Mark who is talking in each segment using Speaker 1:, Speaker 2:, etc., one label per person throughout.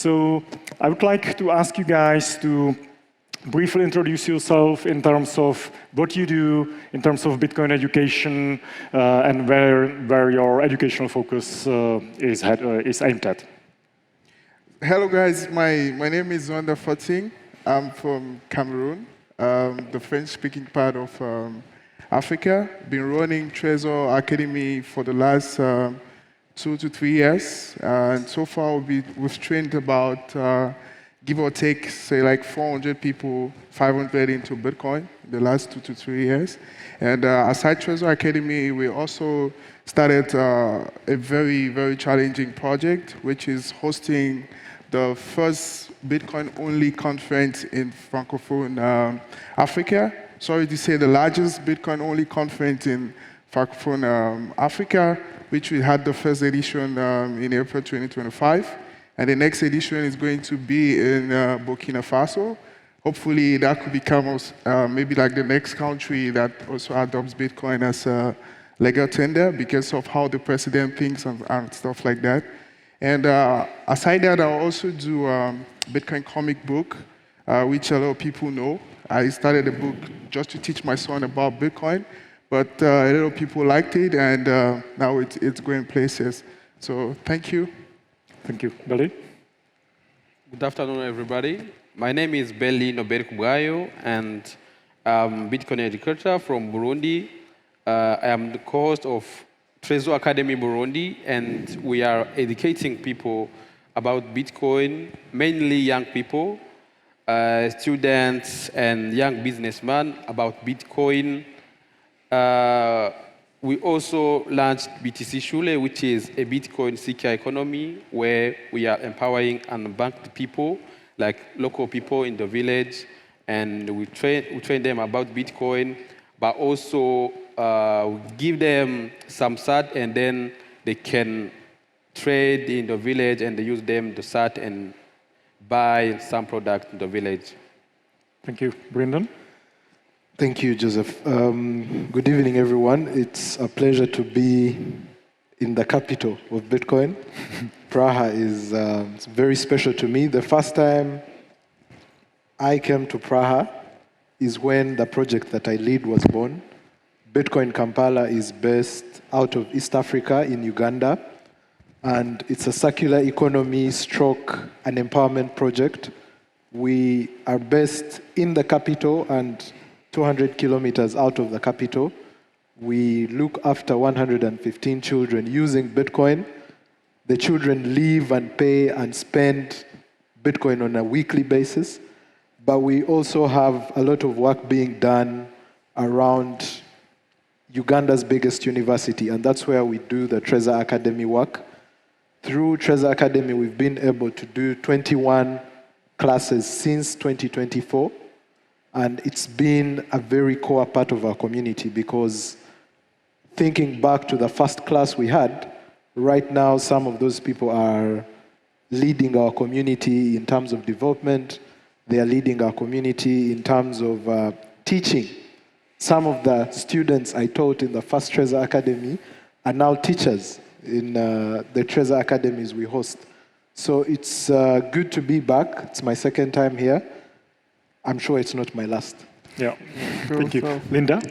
Speaker 1: So I would like to ask you guys to briefly introduce yourself in terms of what you do, in terms of Bitcoin education, and where your educational focus is aimed at.
Speaker 2: Hello guys, my name is Wanda Forting. I'm from Cameroon, the French-speaking part of Africa. Been running Trezor Academy for the last 2 to 3 years, and so far we've trained about, give or take, say like 400 people, 500 into Bitcoin in the last 2 to 3 years. And aside Trezor Academy, we also started a very, very challenging project, which is hosting the first Bitcoin-only conference in Francophone Africa. Sorry to say the largest Bitcoin-only conference in Francophone Africa, which we had the first edition in April 2025. And the next edition is going to be in Burkina Faso. Hopefully that could become maybe like the next country that also adopts Bitcoin as a legal tender because of how the president thinks and stuff like that. And aside that, I also do Bitcoin comic book, which a lot of people know. I started a book just to teach my son about Bitcoin, but a lot of people liked it, and now it's going places. So thank you.
Speaker 1: Thank you. Belly?
Speaker 3: Good afternoon, everybody. My name is Belly Noberkugayo, and I'm a Bitcoin educator from Burundi. I am the co-host of Trezor Academy Burundi, and we are educating people about Bitcoin, mainly young people, students and young businessmen about Bitcoin. We also launched BTC Shule, which is a Bitcoin secure economy where we are empowering unbanked people, like local people in the village, and we train them about Bitcoin, but also give them some SAT, and then they can trade in the village and they use them the SAT and buy some product in the village.
Speaker 1: Thank you. Brendan?
Speaker 4: Thank you, Joseph. Good evening, everyone. It's a pleasure to be in the capital of Bitcoin. Prague is very special to me. The first time I came to Prague is when the project that I lead was born. Bitcoin Kampala is based out of East Africa in Uganda, and it's a circular economy stroke an empowerment project. We are based in the capital and 200 kilometers out of the capital. We look after 115 children using Bitcoin. The children live and pay and spend Bitcoin on a weekly basis, but we also have a lot of work being done around Uganda's biggest university, and that's where we do the Trezor Academy work. Through Trezor Academy, we've been able to do 21 classes since 2024, and it's been a very core part of our community because thinking back to the first class we had, right now some of those people are leading our community in terms of development. They are leading our community in terms of teaching. Some of the students I taught in the first Trezor Academy are now teachers in the Trezor Academies we host. So it's good to be back. It's my second time here. I'm sure it's not my last.
Speaker 1: Yeah, thank you. Linda?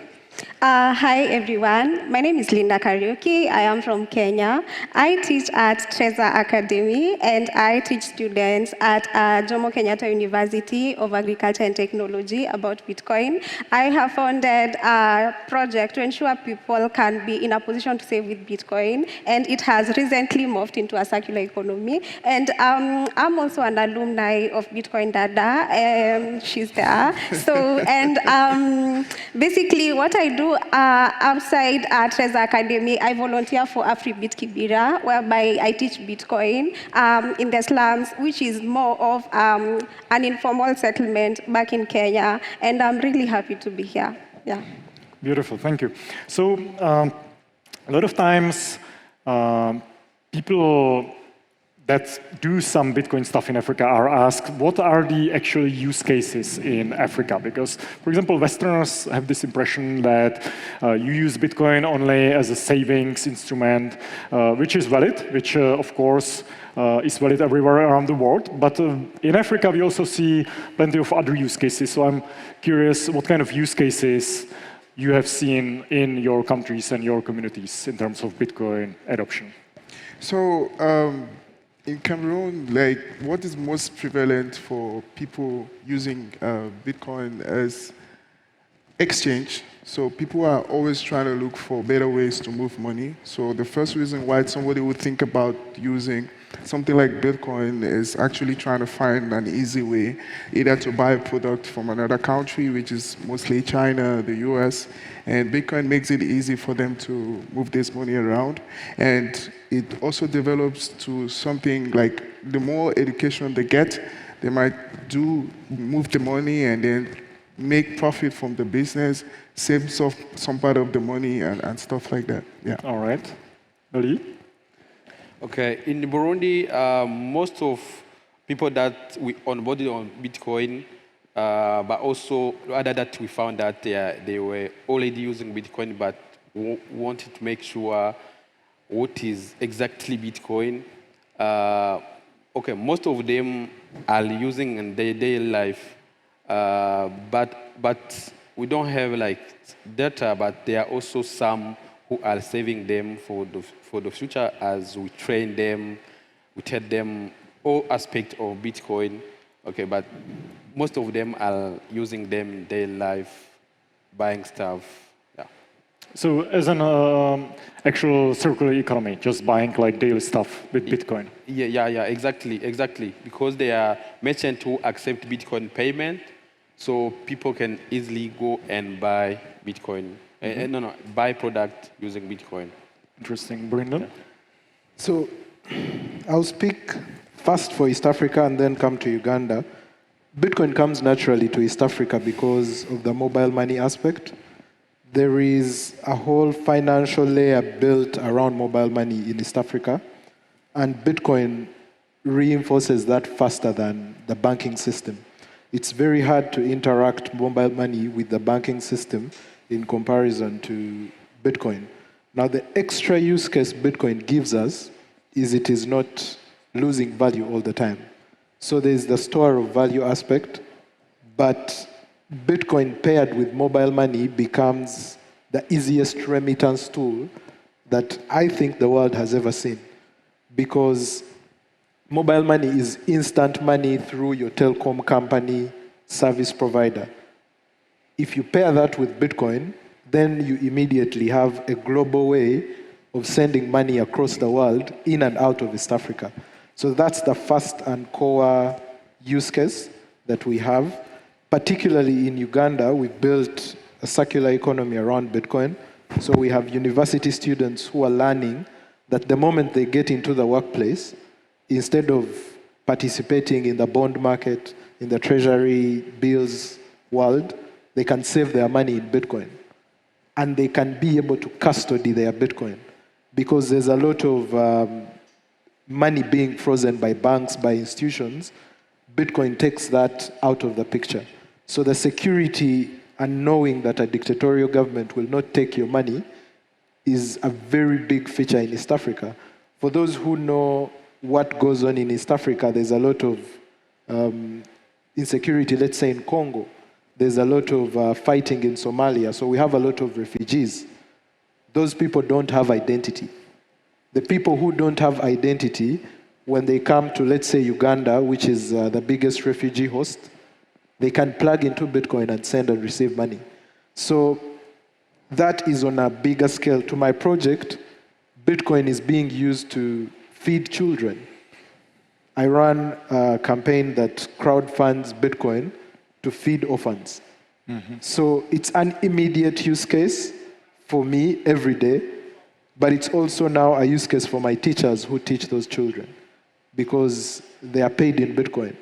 Speaker 5: Hi everyone, my name is Linda Kariuki. I am from Kenya. I teach at Trezor Academy and I teach students at Jomo Kenyatta University of Agriculture and Technology about Bitcoin. I have founded a project to ensure people can be in a position to save with Bitcoin, and it has recently morphed into a circular economy. And I'm also an alumni of Bitcoin Dada. She's there. So, and basically what I do outside Trezor Academy, I volunteer for AfriBit Kibera, whereby I teach Bitcoin in the slums, which is more of an informal settlement back in Kenya. And I'm really happy to be here. Yeah.
Speaker 1: Beautiful, thank you. So a lot of times people that do some Bitcoin stuff in Africa are asked, what are the actual use cases in Africa? Because, for example, Westerners have this impression that you use Bitcoin only as a savings instrument, which is valid, which, of course, is valid everywhere around the world. But in Africa, we also see plenty of other use cases. So I'm curious what kind of use cases you have seen in your countries and your communities in terms of Bitcoin adoption.
Speaker 2: So in Cameroon, like what is most prevalent for people using Bitcoin as exchange? So people are always trying to look for better ways to move money. So the first reason why somebody would think about using something like Bitcoin is actually trying to find an easy way, either to buy a product from another country, which is mostly China, the US, and Bitcoin makes it easy for them to move this money around. And it also develops to something like the more education they get, they might move the money and then make profit from the business, save some part of the money and stuff like that. Yeah.
Speaker 1: All right. Ali?
Speaker 3: Okay, in Burundi, most of people that we onboarded on Bitcoin, but also other that we found that they were already using Bitcoin, but wanted to make sure what is exactly Bitcoin. Okay, most of them are using in their daily life, but we don't have like data, but there are also some who are saving them for the future as we train them, we tell them all aspects of Bitcoin. Okay, but most of them are using them in daily life, buying stuff. Yeah.
Speaker 1: So as an actual circular economy, just buying like daily stuff with Bitcoin.
Speaker 3: Yeah, exactly. Because they are merchants who accept Bitcoin payment, so people can easily go and buy Bitcoin. Buy product using Bitcoin.
Speaker 1: Interesting. Brendan?
Speaker 4: So I'll speak first for East Africa and then come to Uganda. Bitcoin comes naturally to East Africa because of the mobile money aspect. There is a whole financial layer built around mobile money in East Africa, and Bitcoin reinforces that faster than the banking system. It's very hard to interact mobile money with the banking system in comparison to Bitcoin. Now, the extra use case Bitcoin gives us is it is not losing value all the time. So there's the store of value aspect, but Bitcoin paired with mobile money becomes the easiest remittance tool that I think the world has ever seen. Because mobile money is instant money through your telecom company service provider. If you pair that with Bitcoin, then you immediately have a global way of sending money across the world in and out of East Africa. So that's the first and core use case that we have. Particularly in Uganda, we built a circular economy around Bitcoin. So we have university students who are learning that the moment they get into the workplace, instead of participating in the bond market, in the treasury bills world, they can save their money in Bitcoin. And they can be able to custody their Bitcoin. Because there's a lot of money being frozen by banks, by institutions. Bitcoin takes that out of the picture. So the security and knowing that a dictatorial government will not take your money is a very big feature in East Africa. For those who know what goes on in East Africa, there's a lot of insecurity, let's say in Congo. There's a lot of fighting in Somalia, so we have a lot of refugees. Those people don't have identity. The people who don't have identity, when they come to, let's say, Uganda, which is the biggest refugee host, they can plug into Bitcoin and send and receive money. So that is on a bigger scale. To my project, Bitcoin is being used to feed children. I run a campaign that crowdfunds Bitcoin to feed orphans. Mm-hmm. So it's an immediate use case for me every day, but it's also now a use case for my teachers who teach those children because they are paid in Bitcoin.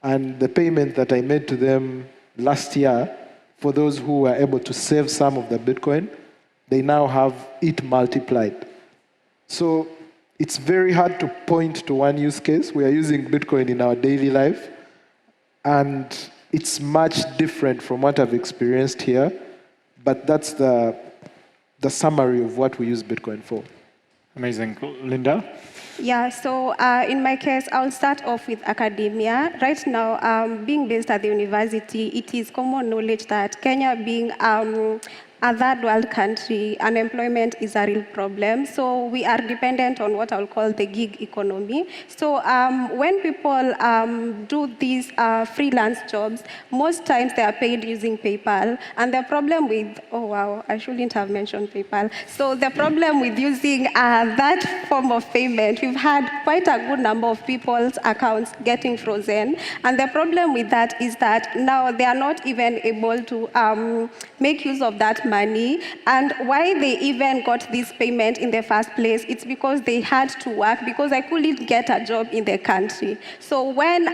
Speaker 4: And the payment that I made to them last year, for those who were able to save some of the Bitcoin, they now have it multiplied. So it's very hard to point to one use case. We are using Bitcoin in our daily life, and it's much different from what I've experienced here, but that's the summary of what we use Bitcoin for.
Speaker 1: Amazing. Linda?
Speaker 5: Yeah, so in my case, I'll start off with academia. Right now, being based at the university, it is common knowledge that Kenya being a third world country, unemployment is a real problem. So we are dependent on what I'll call the gig economy. So when people do these freelance jobs, most times they are paid using PayPal. And the problem with, oh wow, I shouldn't have mentioned PayPal. So the problem with using that form of payment, we've had quite a good number of people's accounts getting frozen. And the problem with that is that now they are not even able to make use of that money. And why they even got this payment in the first place, it's because they had to work, because I couldn't get a job in the country. So when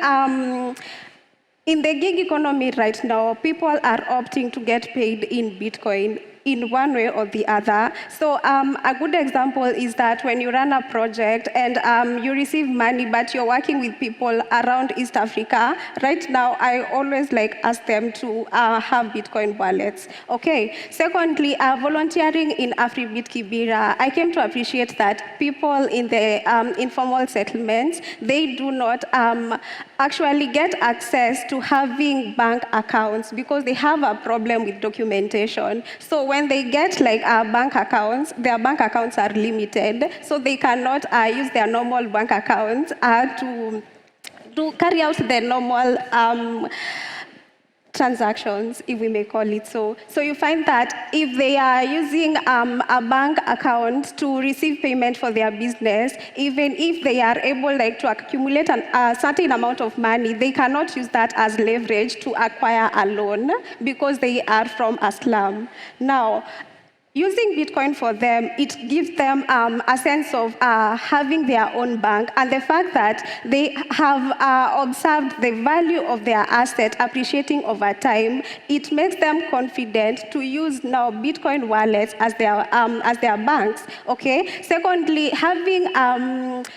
Speaker 5: in the gig economy right now, people are opting to get paid in Bitcoin in one way or the other. So a good example is that when you run a project and you receive money, but you're working with people around East Africa, right now I always ask them to have Bitcoin wallets. Okay. Secondly, volunteering in AfriBit Kibera, I came to appreciate that people in the informal settlements, they do not actually get access to having bank accounts because they have a problem with documentation. So when they get bank accounts, their bank accounts are limited, so they cannot use their normal bank accounts to carry out the normal transactions, if we may call it so. So you find that if they are using a bank account to receive payment for their business, even if they are able to accumulate a certain amount of money, they cannot use that as leverage to acquire a loan because they are from a slum. Now, using Bitcoin for them, it gives them a sense of having their own bank, and the fact that they have observed the value of their asset appreciating over time, it makes them confident to use now Bitcoin wallets as their banks. Okay. Secondly, having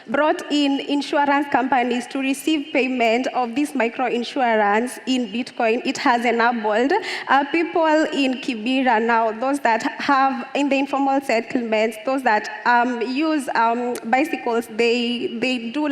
Speaker 5: brought in insurance companies to receive payment of this micro insurance in Bitcoin, it has enabled people in Kibera now, those that have in the informal settlements, those that use bicycles, they do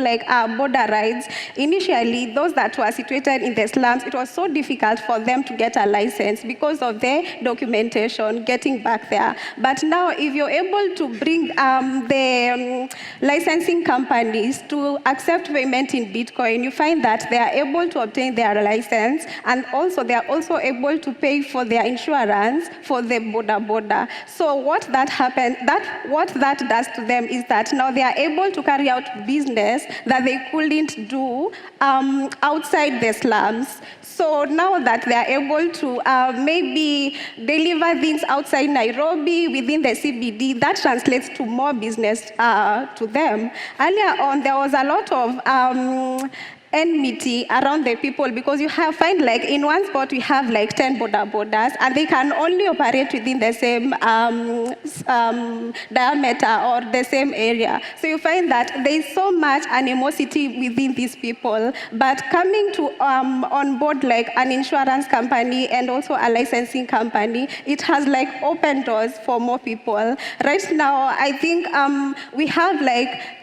Speaker 5: border rides. Initially, those that were situated in the slums, it was so difficult for them to get a license because of the documentation getting back there. But now, if you're able to bring the licensing companies to accept payment in Bitcoin, you find that they are able to obtain their license, and also they are also able to pay for their insurance for the border. So what that does to them is that now they are able to carry out business that they couldn't do outside the slums. So now that they are able to maybe deliver things outside Nairobi, within the CBD, that translates to more business to them. Earlier on, there was a lot of enmity around the people because you find in one spot we have 10 borders and they can only operate within the same diameter or the same area. So you find that there is so much animosity within these people, but coming to on board an insurance company and also a licensing company, it has opened doors for more people. Right now, I think we have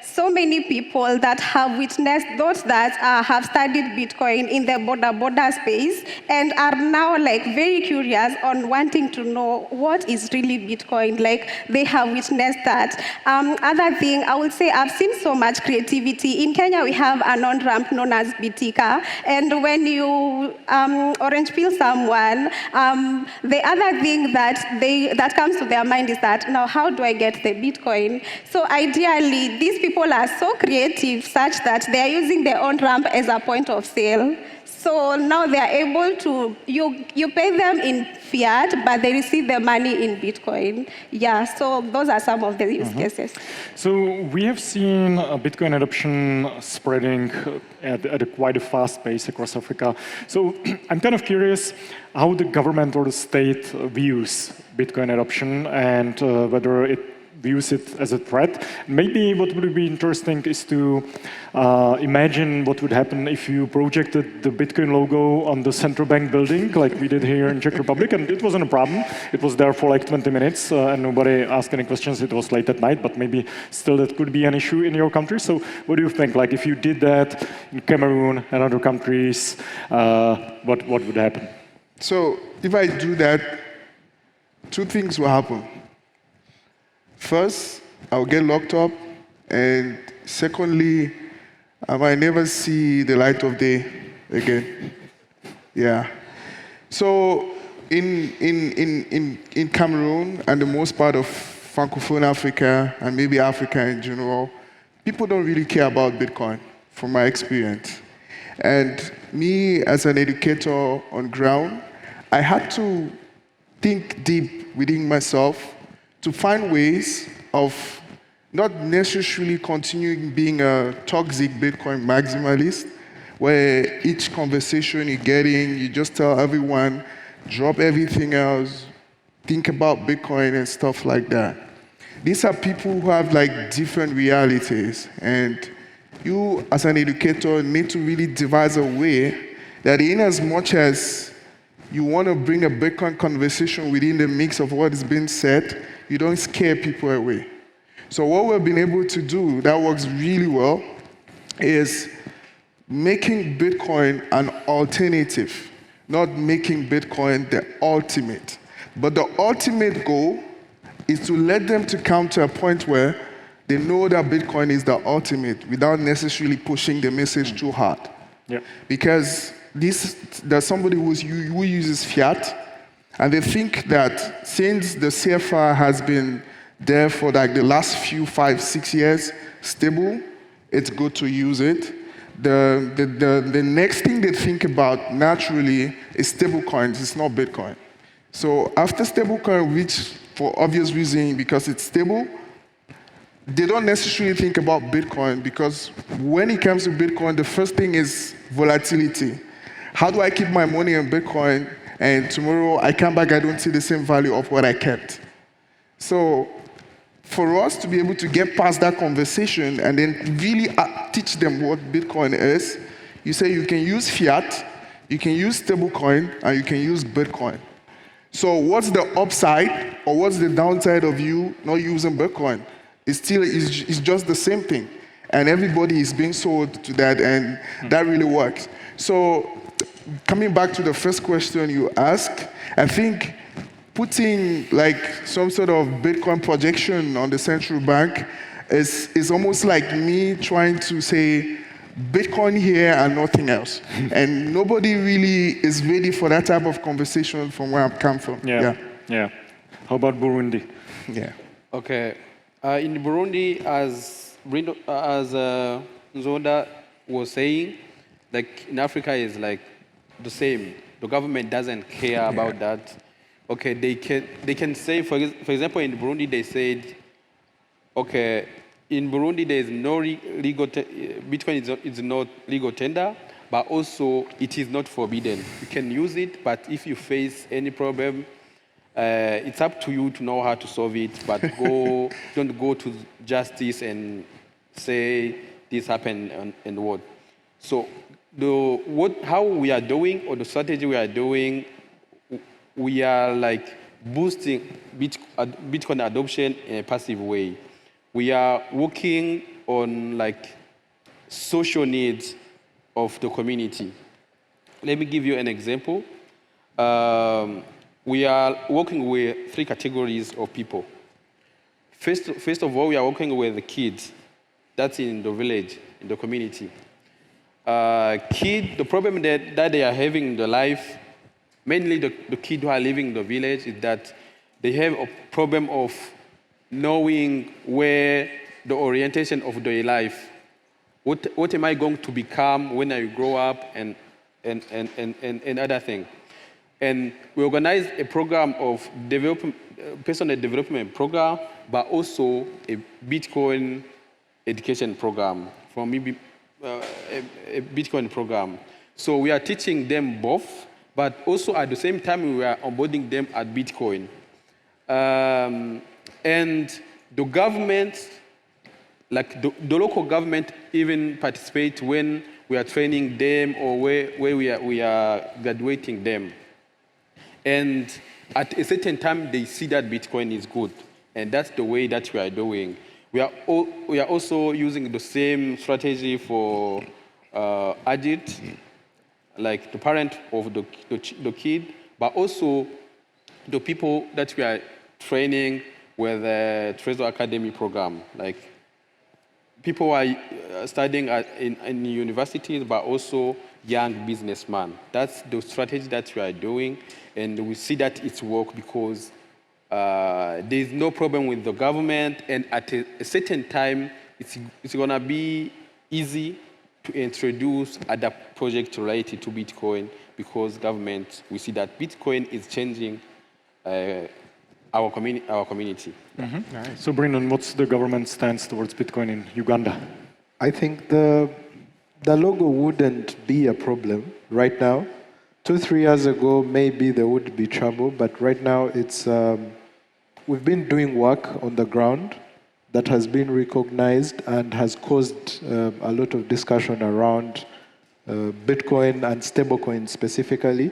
Speaker 5: so many people that have witnessed those that have studied Bitcoin in the border space and are now very curious on wanting to know what is really Bitcoin. They have witnessed that. Other thing, I would say I've seen so much creativity. In Kenya, we have an on-ramp known as Bitika, and when you orange peel someone, the other thing that comes to their mind is that, now how do I get the Bitcoin? So ideally, these people are so creative such that they are using their own ramp as a point of sale. So now they are able to, you pay them in fiat, but they receive the money in Bitcoin. Yeah, so those are some of the use cases.
Speaker 1: So we have seen Bitcoin adoption spreading at quite a fast pace across Africa. So I'm kind of curious how the government or the state views Bitcoin adoption and whether views it as a threat. Maybe what would be interesting is to imagine what would happen if you projected the Bitcoin logo on the central bank building, like we did here in Czech Republic, and it wasn't a problem. It was there for like 20 minutes, and nobody asked any questions. It was late at night, but maybe still that could be an issue in your country. So what do you think? Like if you did that in Cameroon and other countries, what would happen?
Speaker 2: So if I do that, two things will happen. First, I'll get locked up, and secondly, I might never see the light of day again. Yeah. So in Cameroon and the most part of Francophone Africa and maybe Africa in general, people don't really care about Bitcoin, from my experience. And me, as an educator on ground, I had to think deep within myself to find ways of not necessarily continuing being a toxic Bitcoin maximalist, where each conversation you get in, you just tell everyone, drop everything else, think about Bitcoin and stuff like that. These are people who have like different realities, and you as an educator need to really devise a way that in as much as you want to bring a Bitcoin conversation within the mix of what is being said, you don't scare people away. So what we've been able to do that works really well is making Bitcoin an alternative, not making Bitcoin the ultimate. But the ultimate goal is to let them to come to a point where they know that Bitcoin is the ultimate without necessarily pushing the message too hard.
Speaker 1: Yeah.
Speaker 2: Because there's somebody who uses fiat, and they think that since the CFR has been there for like the last few 5-6 years, stable, it's good to use it. The next thing they think about naturally is stable coins, it's not Bitcoin. So after stablecoin, which for obvious reason, because it's stable, they don't necessarily think about Bitcoin, because when it comes to Bitcoin, the first thing is volatility. How do I keep my money in Bitcoin and tomorrow I come back, I don't see the same value of what I kept? So for us to be able to get past that conversation and then really teach them what Bitcoin is, you say you can use fiat, you can use stablecoin, and you can use Bitcoin. So what's the upside or what's the downside of you not using Bitcoin? It's just the same thing. And everybody is being sold to that, and that really works. So coming back to the first question you asked, I think putting like some sort of Bitcoin projection on the central bank is almost like me trying to say Bitcoin here and nothing else. And nobody really is ready for that type of conversation from where I come from.
Speaker 1: Yeah. How about Burundi?
Speaker 2: Yeah.
Speaker 3: Okay. In Burundi, as Nzonda was saying, like in Africa is like the same. The government doesn't care about that. Okay, they can say, for example, in Burundi they said, okay, in Burundi there is no legal Bitcoin is not legal tender, but also it is not forbidden. You can use it, but if you face any problem, it's up to you to know how to solve it, but don't go to justice and say this happened and what. So how we are doing, or the strategy we are doing, we are like boosting Bitcoin adoption in a passive way. We are working on like social needs of the community. Let me give you an example. We are working with 3 categories of people. First of all, we are working with the kids. That's in the village, in the community. The problem that they are having in their life, mainly the kids who are living in the village, is that they have a problem of knowing where the orientation of their life. What am I going to become when I grow up, and other things. And we organize a program of personal development program, but also a Bitcoin education program, from maybe a Bitcoin program. So we are teaching them both, but also at the same time we are onboarding them at Bitcoin. And the government, like the local government even participate when we are training them or where we are graduating them. And at a certain time, they see that Bitcoin is good. And that's the way that we are doing. We are also using the same strategy for adult, like the parent of the kid, but also the people that we are training with the Trezor Academy program. Like people are studying in universities, but also young businessmen. That's the strategy that we are doing, and we see that it's work because there's no problem with the government, and at a certain time, it's gonna be easy to introduce other projects related to Bitcoin because government, we see that Bitcoin is changing our community.
Speaker 1: Mm-hmm. Nice. So, Brendan, what's the government stance towards Bitcoin in Uganda?
Speaker 4: I think the logo wouldn't be a problem right now. 2-3 years ago, maybe there would be trouble, but right now it's we've been doing work on the ground that has been recognized and has caused a lot of discussion around Bitcoin and stablecoins specifically,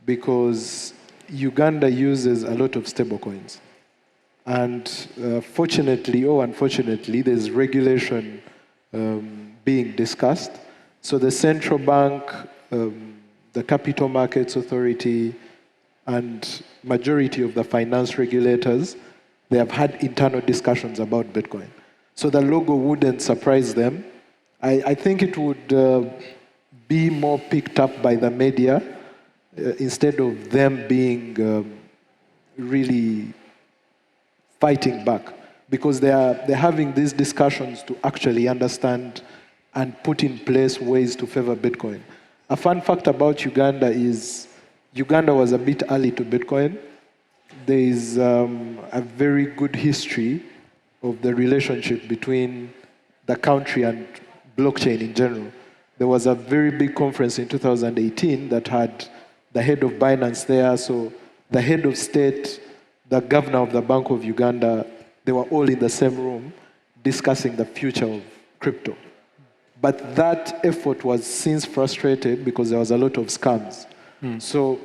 Speaker 4: because Uganda uses a lot of stablecoins. And fortunately or unfortunately, there's regulation being discussed. So the central bank, the Capital Markets Authority, and majority of the finance regulators, they have had internal discussions about Bitcoin. So the logo wouldn't surprise them. I think it would be more picked up by the media instead of them being really fighting back, because they're having these discussions to actually understand and put in place ways to favor Bitcoin. A fun fact about Uganda is Uganda was a bit early to Bitcoin. There is a very good history of the relationship between the country and blockchain in general. There was a very big conference in 2018 that had the head of Binance there, so the head of state, the governor of the Bank of Uganda, they were all in the same room discussing the future of crypto. But that effort was since frustrated because there was a lot of scams. So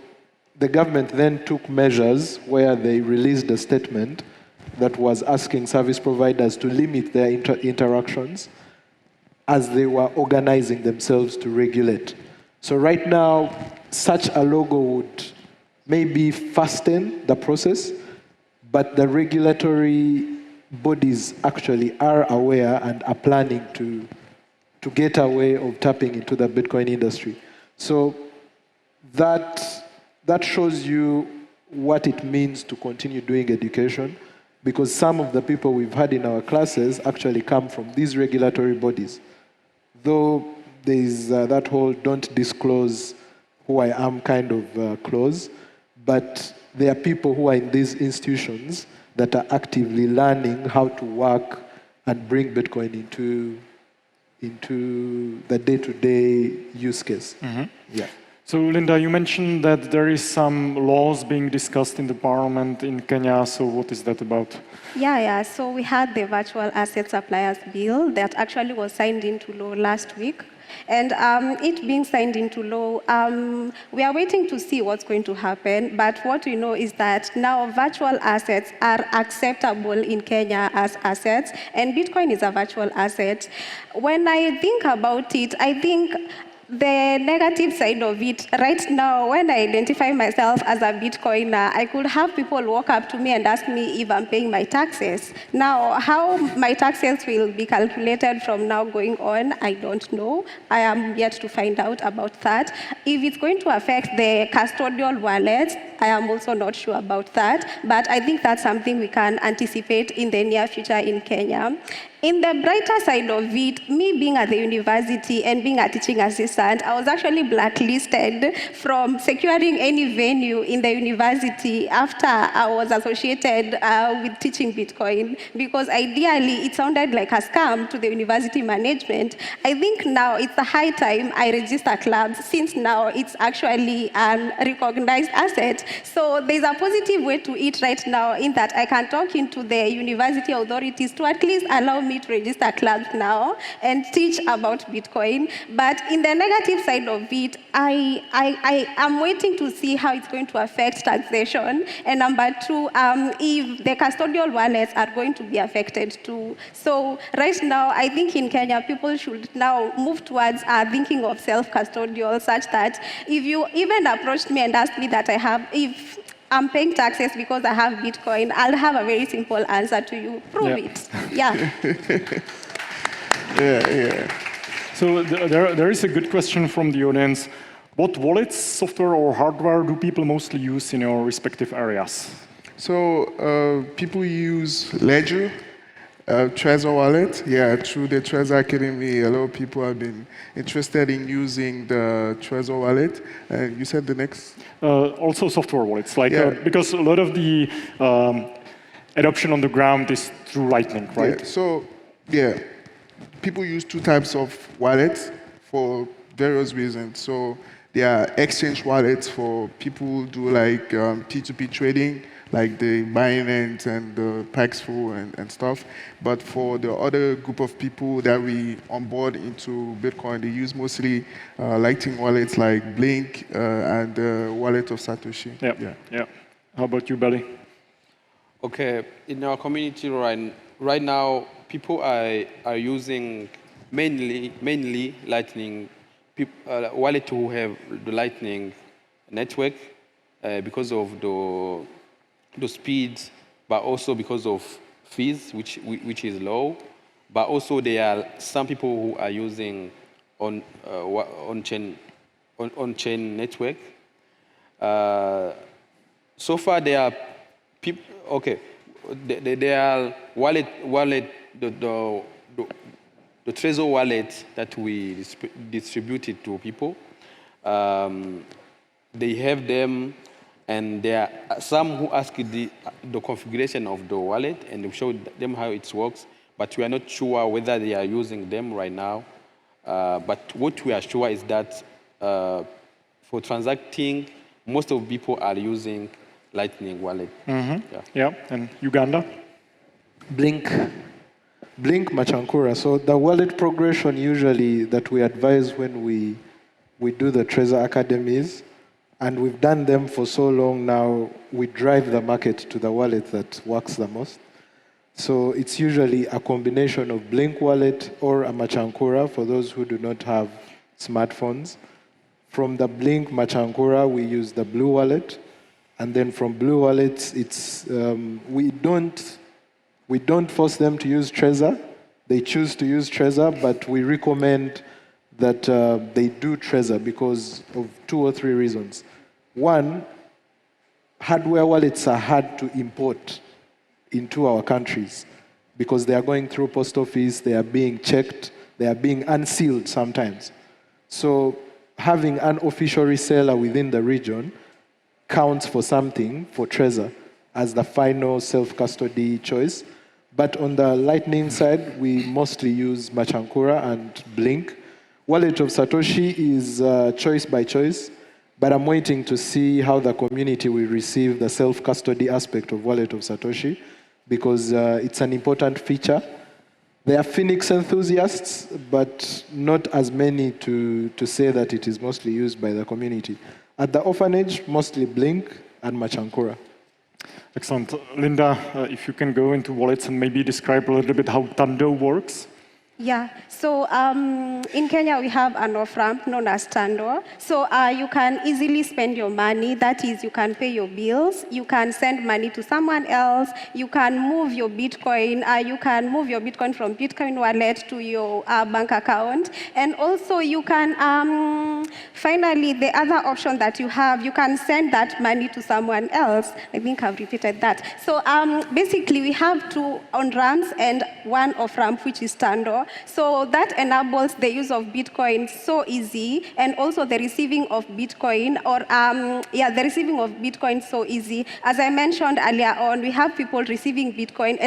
Speaker 4: the government then took measures where they released a statement that was asking service providers to limit their interactions as they were organizing themselves to regulate. So right now, such a logo would maybe fasten the process, but the regulatory bodies actually are aware and are planning to get a way of tapping into the Bitcoin industry. So that shows you what it means to continue doing education, because some of the people we've had in our classes actually come from these regulatory bodies. Though there is that whole don't disclose who I am kind of clause, but there are people who are in these institutions that are actively learning how to work and bring Bitcoin into the day-to-day use case. Mm-hmm. Yeah.
Speaker 1: So, Linda, you mentioned that there is some laws being discussed in the parliament in Kenya. So what is that about?
Speaker 5: Yeah. So we had the Virtual Asset Suppliers Bill that actually was signed into law last week. And it being signed into law, we are waiting to see what's going to happen. But what we know is that now virtual assets are acceptable in Kenya as assets, and Bitcoin is a virtual asset. When I think about it, I think the negative side of it, right now, when I identify myself as a Bitcoiner, I could have people walk up to me and ask me if I'm paying my taxes. Now, how my taxes will be calculated from now going on, I don't know. I am yet to find out about that. If it's going to affect the custodial wallets, I am also not sure about that. But I think that's something we can anticipate in the near future in Kenya. In the brighter side of it, me being at the university and being a teaching assistant, I was actually blacklisted from securing any venue in the university after I was associated with teaching Bitcoin, because ideally it sounded like a scam to the university management. I think now it's a high time I register clubs, since now it's actually an recognized asset. So there's a positive way to it right now, in that I can talk into the university authorities to at least allow me to register clubs now and teach about Bitcoin. But in the negative side of it, I am waiting to see how it's going to affect taxation. And number two, if the custodial wallets are going to be affected too. So right now, I think in Kenya, people should now move towards thinking of self-custodial, such that if you even approached me and asked me that if I'm paying taxes because I have Bitcoin, I'll have a very simple answer to you. Prove it. Yeah.
Speaker 2: Yeah.
Speaker 1: So there is a good question from the audience. What wallets, software or hardware do people mostly use in your respective areas?
Speaker 2: So people use Ledger, Trezor wallet. Yeah, through the Trezor Academy, a lot of people have been interested in using the Trezor wallet. You said the next?
Speaker 1: Also software wallets, because a lot of the adoption on the ground is through Lightning, right?
Speaker 2: Yeah. So, people use two types of wallets for various reasons. So there are exchange wallets for people who do like P2P trading, like the Binance and the Paxful and stuff. But for the other group of people that we onboard into Bitcoin, they use mostly Lightning wallets like Blink and the wallet of Satoshi.
Speaker 1: Yeah. How about you, Belly?
Speaker 3: Okay, in our community right now, people are using mainly Lightning wallet who have the Lightning network because of the speed, but also because of fees, which is low. But also there are some people who are using on-chain network. So far there are people. Okay, there are wallet the Trezor wallet that we distributed to people. They have them. And there are some who ask the configuration of the wallet, and we show them how it works, but we are not sure whether they are using them right now. But what we are sure is that for transacting, most of the people are using Lightning wallet.
Speaker 1: Mm-hmm. Yeah, and Uganda?
Speaker 4: Blink Machankura. So the wallet progression usually that we advise when we do the Trezor Academies, and we've done them for so long now, we drive the market to the wallet that works the most. So it's usually a combination of Blink wallet or a Machankura for those who do not have smartphones. From the Blink Machankura, we use the Blue wallet. And then from Blue wallets, it's we don't force them to use Trezor. They choose to use Trezor, but we recommend that they do Trezor because of 2 or 3 reasons. One, hardware wallets are hard to import into our countries because they are going through post office, they are being checked, they are being unsealed sometimes. So having an official reseller within the region counts for something for Trezor as the final self-custody choice. But on the Lightning side, we mostly use Machankura and Blink. Wallet of Satoshi is choice by choice, but I'm waiting to see how the community will receive the self-custody aspect of Wallet of Satoshi because it's an important feature. There are Phoenix enthusiasts, but not as many to say that it is mostly used by the community. At the orphanage, mostly Blink and Machankura.
Speaker 1: Excellent. Linda, if you can go into wallets and maybe describe a little bit how Tando works.
Speaker 5: Yeah, so in Kenya we have an off-ramp known as Tando. So you can easily spend your money. That is, you can pay your bills, you can send money to someone else, you can move your Bitcoin, from Bitcoin wallet to your bank account. And also you can, finally, the other option that you have, you can send that money to someone else. I think I've repeated that. So basically we have two on-ramps and one off-ramp, which is Tando. So that enables the use of Bitcoin so easy, and also the receiving of Bitcoin, the receiving of Bitcoin so easy. As I mentioned earlier on, we have people receiving Bitcoin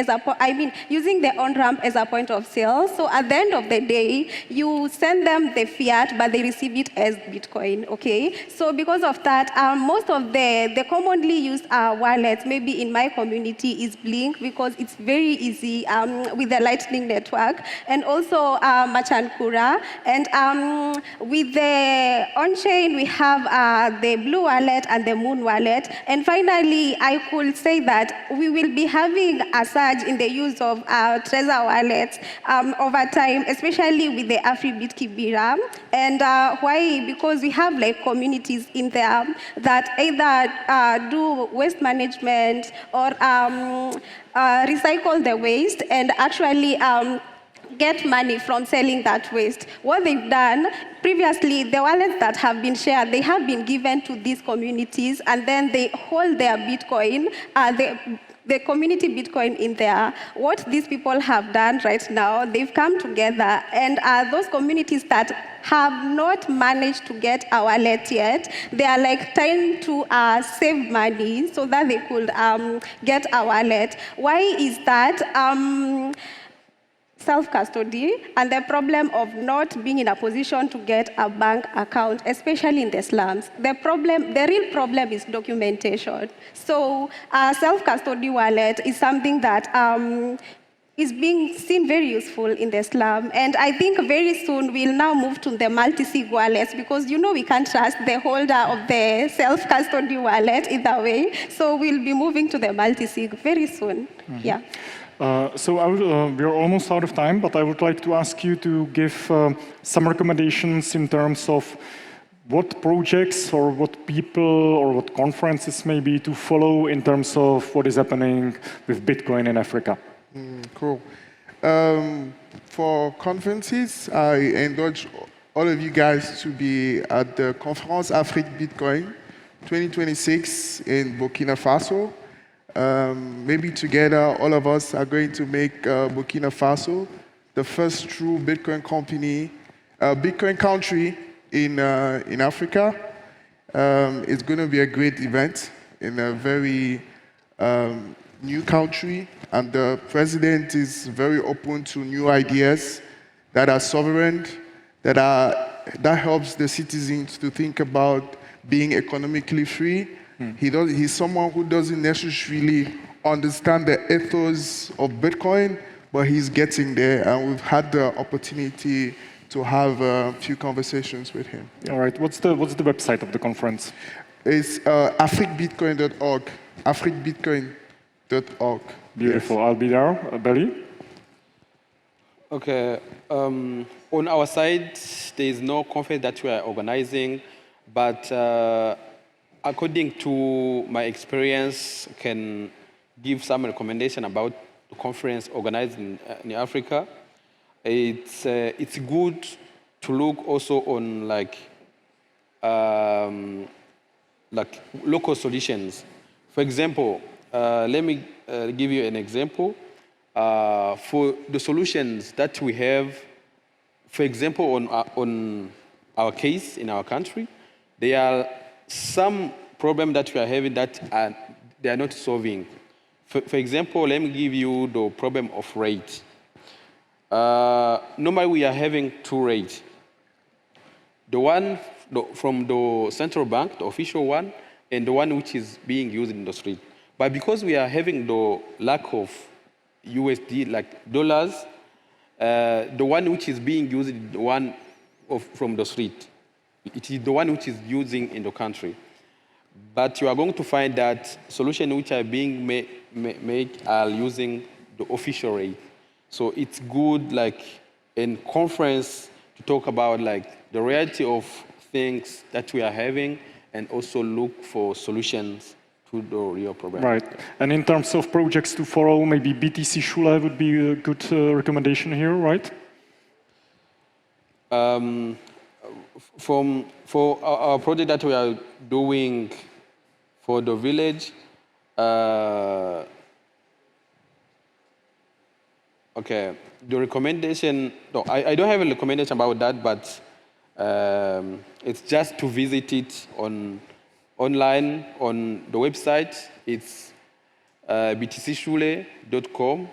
Speaker 5: using the on-ramp as a point of sale. So at the end of the day, you send them the fiat, but they receive it as Bitcoin, okay? So because of that, most of the commonly used wallets, maybe in my community, is Blink, because it's very easy with the Lightning Network. And also Machankura. And with the on-chain, we have the Blue Wallet and the Moon Wallet. And finally, I could say that we will be having a surge in the use of Trezor wallets over time, especially with the AfriBit Kibira. And why? Because we have like communities in there that either do waste management or recycle the waste and actually get money from selling that waste. What they've done, previously, the wallets that have been shared, they have been given to these communities, and then they hold their Bitcoin, the community Bitcoin in there. What these people have done right now, they've come together, and those communities that have not managed to get a wallet yet, they are like trying to save money so that they could get a wallet. Why is that? Self-custody and the problem of not being in a position to get a bank account, especially in the slums. The real problem is documentation. So self-custody wallet is something that is being seen very useful in the slum. And I think very soon we'll now move to the multi-sig wallets, because we can't trust the holder of the self-custody wallet either way. So we'll be moving to the multi-sig very soon. Mm-hmm. Yeah.
Speaker 1: So we're almost out of time, but I would like to ask you to give some recommendations in terms of what projects or what people or what conferences maybe to follow in terms of what is happening with Bitcoin in Africa.
Speaker 2: Cool. For conferences, I encourage all of you guys to be at the Conference Afrique Bitcoin 2026 in Burkina Faso. Maybe together, all of us are going to make Burkina Faso the first true Bitcoin country in Africa. It's going to be a great event in a very new country, and the president is very open to new ideas that are sovereign, that helps the citizens to think about being economically free. He's someone who doesn't necessarily understand the ethos of Bitcoin, but he's getting there, and we've had the opportunity to have a few conversations with him.
Speaker 1: All right, what's the website of the conference?
Speaker 2: It's africbitcoin.org, africbitcoin.org.
Speaker 1: Beautiful, yes. I'll be there. Belly?
Speaker 3: Okay, on our side, there is no conference that we are organizing, but according to my experience, I can give some recommendation about the conference organized in Africa. It's good to look also on like local solutions. For example, let me give you an example. For the solutions that we have, for example, on our case in our country, there are some problem that we are having that they are not solving. For example, let me give you the problem of rate. Normally, we are having two rates. The one from the central bank, the official one, and the one which is being used in the street. But because we are having the lack of USD, like dollars, the one which is being used is the one from the street. It is the one which is using in the country. But you are going to find that solutions which are being made are using the official rate. So it's good, like, in conference to talk about like the reality of things that we are having and also look for solutions to the real problem.
Speaker 1: Right. And in terms of projects to follow, maybe BTC Schule would be a good recommendation here, right?
Speaker 3: For our project that we are doing for the village, okay, the recommendation, no, I don't have a recommendation about that, but it's just to visit it online on the website. It's btcschule.com,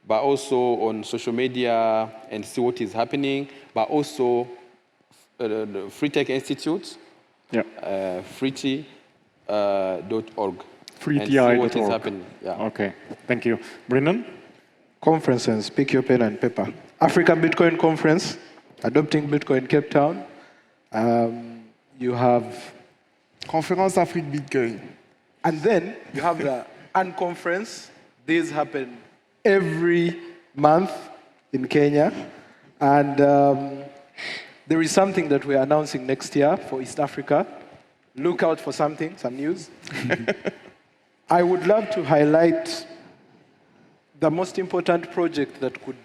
Speaker 3: but also on social media and see what is happening, but also the Free Tech Institute,
Speaker 1: Yeah.
Speaker 3: freeti.org.
Speaker 1: freeti.org.
Speaker 3: And see what is happening. Yeah.
Speaker 1: Okay, thank you. Brendan?
Speaker 4: Conference and pick your pen and paper. African Bitcoin Conference, Adopting Bitcoin Cape Town. You have...
Speaker 2: Conférence Afrique Bitcoin.
Speaker 4: And then you have the unconference. These happen every month in Kenya. And there is something that we're announcing next year for East Africa. Look out for something, some news. I would love to highlight the most important project that could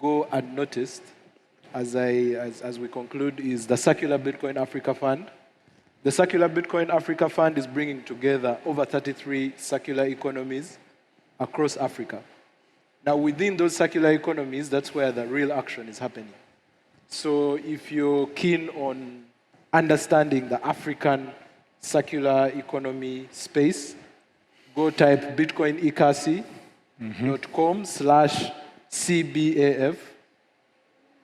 Speaker 4: go unnoticed as we conclude is the Circular Bitcoin Africa Fund. The Circular Bitcoin Africa Fund is bringing together over 33 circular economies across Africa. Now, within those circular economies, that's where the real action is happening. So if you're keen on understanding the African circular economy space, go type bitcoineconomy.com/CBAF,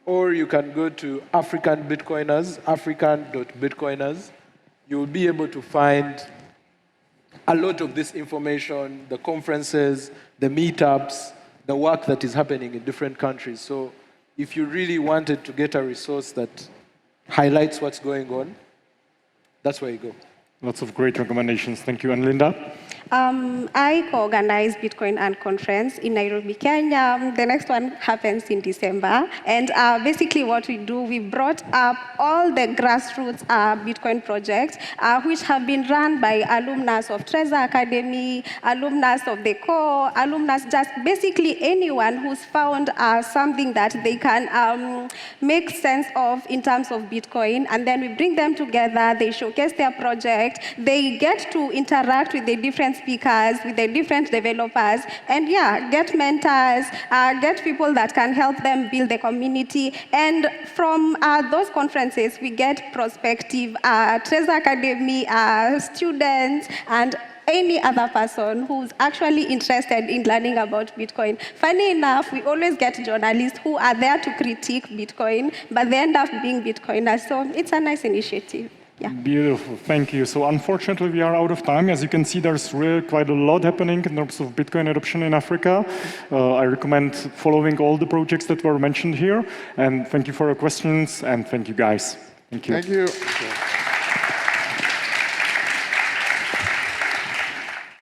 Speaker 4: or you can go to African Bitcoiners, african.bitcoiners. You'll be able to find a lot of this information, the conferences, the meetups, the work that is happening in different countries. So if you really wanted to get a resource that highlights what's going on, that's where you go.
Speaker 1: Lots of great recommendations. Thank you. And Linda?
Speaker 5: I co-organize Bitcoin and conference in Nairobi, Kenya. The next one happens in December. And basically what we do, we brought up all the grassroots Bitcoin projects, which have been run by alumnus of Trezor Academy, alumnus of the core, alumnus, just basically anyone who's found something that they can make sense of in terms of Bitcoin. And then we bring them together, they showcase their project, they get to interact with the different speakers, with the different developers, and yeah, get mentors, get people that can help them build the community. And from those conferences, we get prospective Trezor Academy students and any other person who's actually interested in learning about Bitcoin. Funny enough, we always get journalists who are there to critique Bitcoin, but they end up being Bitcoiners. So it's a nice initiative. Yeah.
Speaker 1: Beautiful, thank you. So unfortunately, we are out of time. As you can see, there's really quite a lot happening in terms of Bitcoin adoption in Africa. I recommend following all the projects that were mentioned here. And thank you for your questions, and thank you, guys. Thank you.
Speaker 2: Thank you.